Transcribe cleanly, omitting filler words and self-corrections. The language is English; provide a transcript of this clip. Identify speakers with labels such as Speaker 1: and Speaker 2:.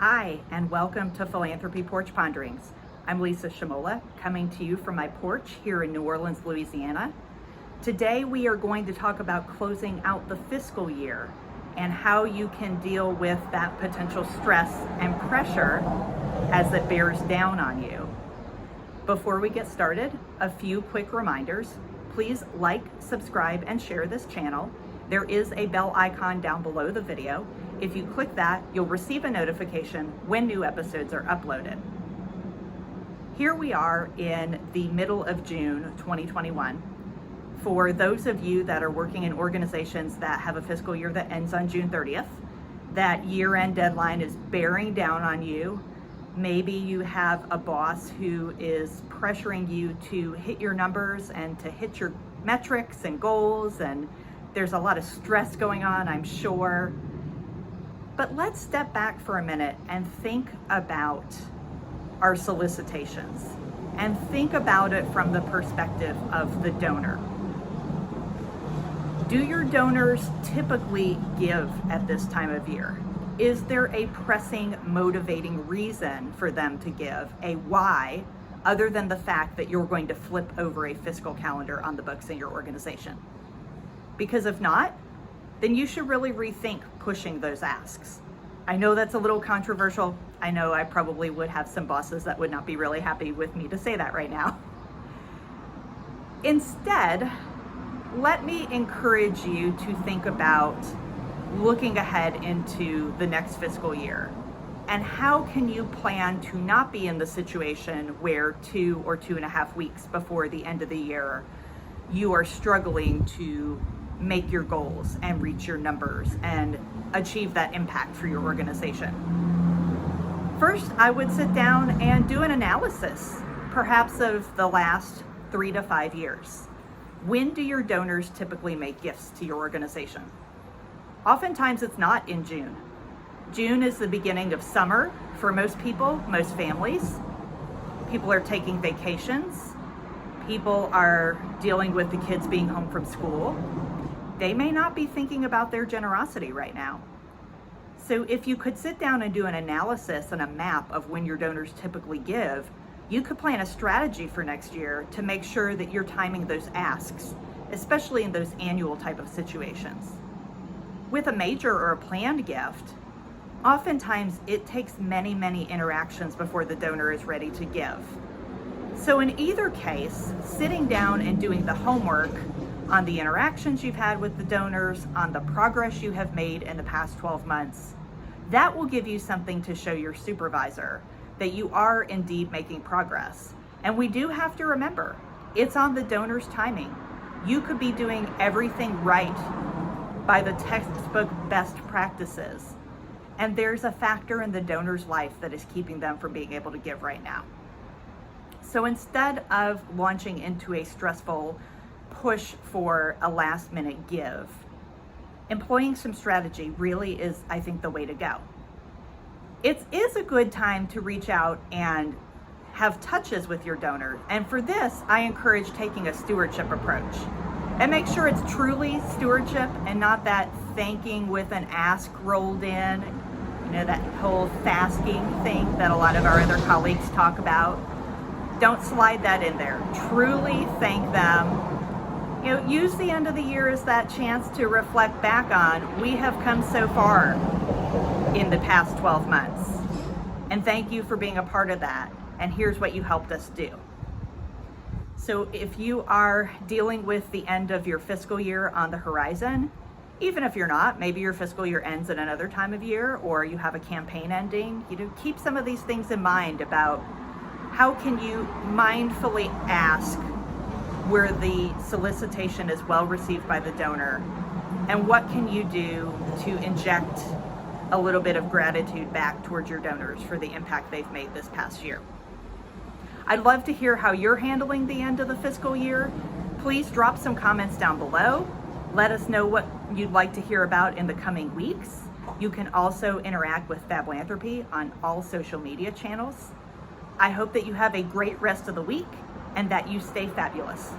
Speaker 1: Hi, and welcome to Philanthropy Porch Ponderings. I'm Lisa Shamola, coming to you from my porch here in New Orleans, Louisiana. Today we are going to talk about closing out the fiscal year and how you can deal with that potential stress and pressure as it bears down on you. Before we get started, a few quick reminders. Please like, subscribe, and share this channel. There is a bell icon down below the video. If you click that, you'll receive a notification when new episodes are uploaded. Here we are in the middle of June 2021. For those of you that are working in organizations that have a fiscal year that ends on June 30th, that year-end deadline is bearing down on you. Maybe you have a boss who is pressuring you to hit your numbers and to hit your metrics and goals, and there's a lot of stress going on, I'm sure. But let's step back for a minute and think about our solicitations and think about it from the perspective of the donor. Do your donors typically give at this time of year? Is there a pressing, motivating reason for them to give, a why, other than the fact that you're going to flip over a fiscal calendar on the books in your organization? Because if not, then you should really rethink pushing those asks. I know that's a little controversial. I know I probably would have some bosses that would not be really happy with me to say that right now. Instead, let me encourage you to think about looking ahead into the next fiscal year. And how can you plan to not be in the situation where 2 or 2.5 weeks before the end of the year, you are struggling to make your goals and reach your numbers and achieve that impact for your organization? First, I would sit down and do an analysis, perhaps of the last 3 to 5 years. When do your donors typically make gifts to your organization? Oftentimes it's not in June. June is the beginning of summer for most people, most families. People are taking vacations. People are dealing with the kids being home from school. They may not be thinking about their generosity right now. So if you could sit down and do an analysis and a map of when your donors typically give, you could plan a strategy for next year to make sure that you're timing those asks, especially in those annual type of situations. With a major or a planned gift, oftentimes it takes many, many interactions before the donor is ready to give. So in either case, sitting down and doing the homework on the interactions you've had with the donors, on the progress you have made in the past 12 months, that will give you something to show your supervisor that you are indeed making progress. And we do have to remember, it's on the donor's timing. You could be doing everything right by the textbook best practices, and there's a factor in the donor's life that is keeping them from being able to give right now. So instead of launching into a stressful push for a last minute give, employing some strategy really is, I think, the way to go. It is a good time to reach out and have touches with your donor. And for this, I encourage taking a stewardship approach. And make sure it's truly stewardship and not that thanking with an ask rolled in, that whole tasking thing that a lot of our other colleagues talk about. Don't slide that in there. Truly thank them. Use the end of the year as that chance to reflect back on, we have come so far in the past 12 months. And thank you for being a part of that. And here's what you helped us do. So if you are dealing with the end of your fiscal year on the horizon, even if you're not, maybe your fiscal year ends at another time of year, or you have a campaign ending, keep some of these things in mind about how can you mindfully ask where the solicitation is well received by the donor, and what can you do to inject a little bit of gratitude back towards your donors for the impact they've made this past year. I'd love to hear how you're handling the end of the fiscal year. Please drop some comments down below. Let us know what you'd like to hear about in the coming weeks. You can also interact with Philanthropy on all social media channels. I hope that you have a great rest of the week and that you stay fabulous.